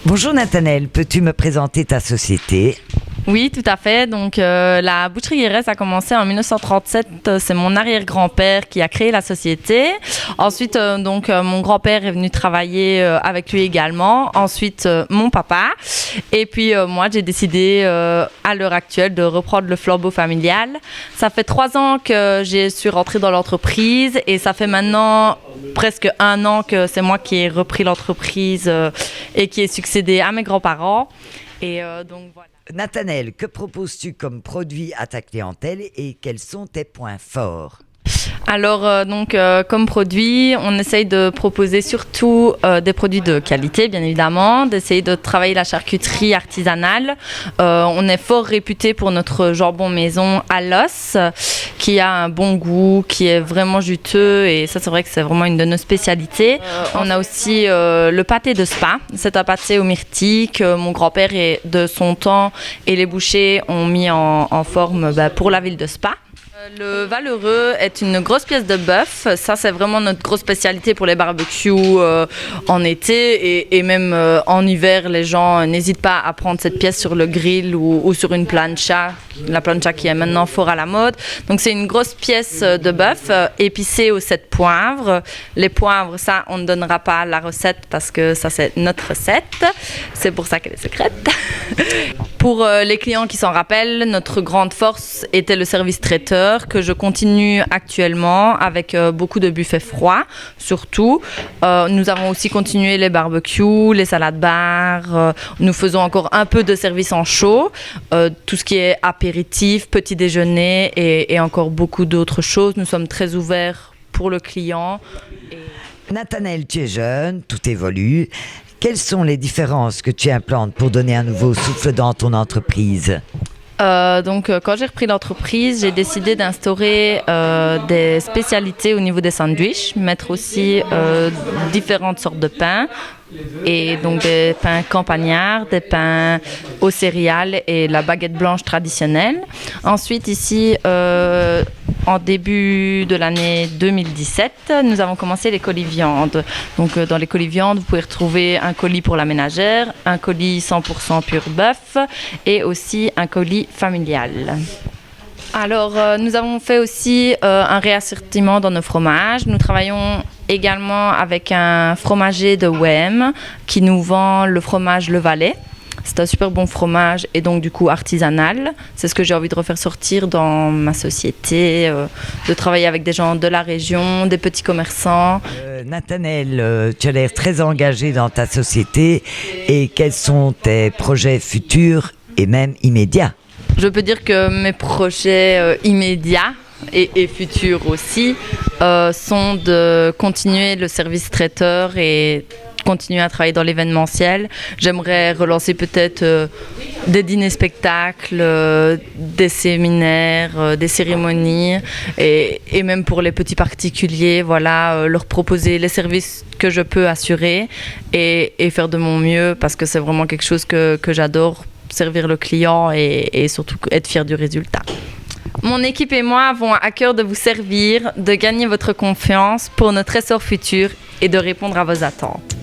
Bonjour Nathanaëlle, peux-tu me présenter ta société? Oui, tout à fait. Donc, la boucherie Guérès a commencé en 1937. C'est mon arrière-grand-père qui a créé la société. Ensuite, mon grand-père est venu travailler avec lui également. Ensuite, mon papa. Et puis, moi, j'ai décidé à l'heure actuelle de reprendre le flambeau familial. Ça fait 3 ans que je suis rentrée dans l'entreprise et ça fait maintenant presque 1 an que c'est moi qui ai repris l'entreprise et qui ai succédé à mes grands-parents. Et donc, voilà. Nathanaëlle, que proposes-tu comme produit à ta clientèle et quels sont tes points forts? Alors, comme produit, on essaye de proposer surtout des produits de qualité, bien évidemment, d'essayer de travailler la charcuterie artisanale. On est fort réputé pour notre jambon maison à l'os, qui a un bon goût, qui est vraiment juteux, et ça, c'est vrai que c'est vraiment une de nos spécialités. On a aussi le pâté de Spa. C'est un pâté aux myrtilles que mon grand-père et de son temps et les bouchers ont mis en forme pour la ville de Spa. Le Valeureux est une grosse pièce de bœuf. Ça, c'est vraiment notre grosse spécialité pour les barbecues en été et même en hiver. Les gens n'hésitent pas à prendre cette pièce sur le grill ou sur une plancha, la plancha qui est maintenant fort à la mode. Donc, c'est une grosse pièce de bœuf épicée aux 7 poivres. Les poivres, ça, on ne donnera pas la recette parce que ça, c'est notre recette. C'est pour ça qu'elle est secrète. Pour les clients qui s'en rappellent, notre grande force était le service traiteur que je continue actuellement avec beaucoup de buffets froids, surtout. Nous avons aussi continué les barbecues, les salades bars. Nous faisons encore un peu de service en chaud, tout ce qui est apéritif, petit déjeuner et encore beaucoup d'autres choses. Nous sommes très ouverts pour le client. Nathanaëlle, tu es jeune, tout évolue. Quelles sont les différences que tu implantes pour donner un nouveau souffle dans ton entreprise? Quand j'ai repris l'entreprise, j'ai décidé d'instaurer des spécialités au niveau des sandwichs, mettre aussi différentes sortes de pains, et donc des pains campagnards, des pains aux céréales et la baguette blanche traditionnelle. Ensuite, ici, en début de l'année 2017, nous avons commencé les colis viande. Donc, dans les colis viande, vous pouvez retrouver un colis pour la ménagère, un colis 100% pur bœuf et aussi un colis familial. Alors, nous avons fait aussi un réassortiment dans nos fromages. Nous travaillons également avec un fromager de Wem qui nous vend le fromage Le Valais. C'est un super bon fromage et donc du coup artisanal. C'est ce que j'ai envie de refaire sortir dans ma société, de travailler avec des gens de la région, des petits commerçants. Nathanaëlle, tu as l'air très engagée dans ta société et quels sont tes projets futurs et même immédiats? Je peux dire que mes projets immédiats et futurs aussi sont de continuer le service traiteur et continuer à travailler dans l'événementiel. J'aimerais relancer peut-être des dîners-spectacles, des séminaires, des cérémonies et même pour les petits particuliers, voilà, leur proposer les services que je peux assurer et faire de mon mieux parce que c'est vraiment quelque chose que j'adore, servir le client et surtout être fier du résultat. Mon équipe et moi avons à cœur de vous servir, de gagner votre confiance pour notre essor futur et de répondre à vos attentes.